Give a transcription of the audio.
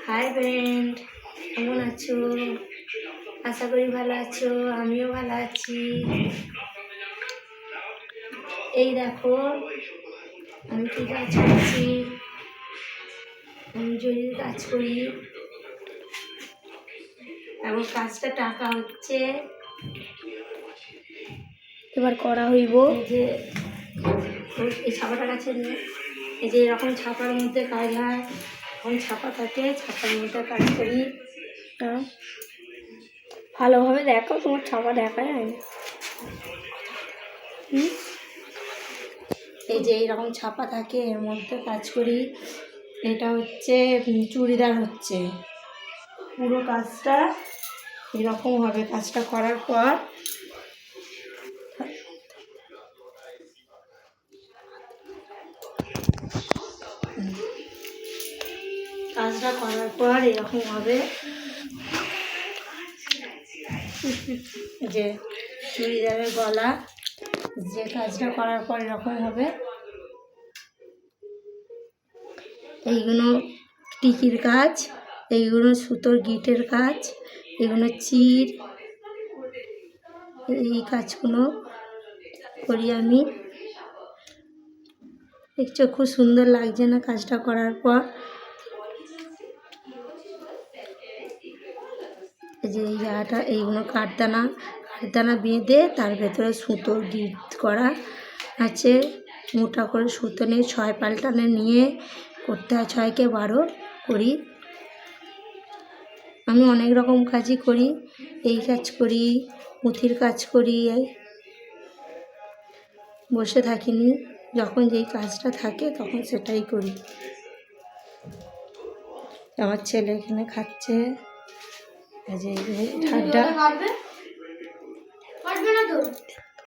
Hi friend, কেমন আছো? আশা করি ভালো আছো, আমিও ভালো আছি। এই দেখো আমি কি কাজ করছি। আমি জরির কাজ করি এবং কাজটা টাকা হচ্ছে। এবার করা হইব। এই যে এই ছাপাটা গাছের এই যে এরকম ছাপার মধ্যে কাজ হয়, এখন ছাপা থাকে, ছাপার মধ্যে কাজ করি। ভালোভাবে দেখো, তোমার ছাপা দেখা যায় না। এই যে এইরকম ছাপা থাকে, এর মধ্যে কাজ করি। এটা হচ্ছে চুড়িদার হচ্ছে। পুরো কাজটা এরকম হবে। কাজটা করার পর এরকম হবে যে চুড়িদারের গলা, যে কাজটা করার পর এরকম হবে। এইগুলো টিকির কাজ, এইগুলো সুতোর গিটের কাজ, এগুলো চির, এই কাজগুলো করি আমি। দেখছো খুব সুন্দর লাগছে না কাজটা করার পর? এই যে এই জায়গাটা, এইগুলো কাঠদানা বেঁধে তার ভেতরে সুতোর গিট করা আছে। মোটা করে সুতো নিয়ে 6 পাল্টানে নিয়ে করতে হয়, 6কে 12 করি। আমি অনেক রকম কাজই করি। এই কাজ করি, পুঁথির কাজ করি। বসে থাকিনি, যখন যেই কাজটা থাকে তখন সেটাই করি। আমার ছেলে এখানে খাচ্ছে। এই যে ঠাড্ডা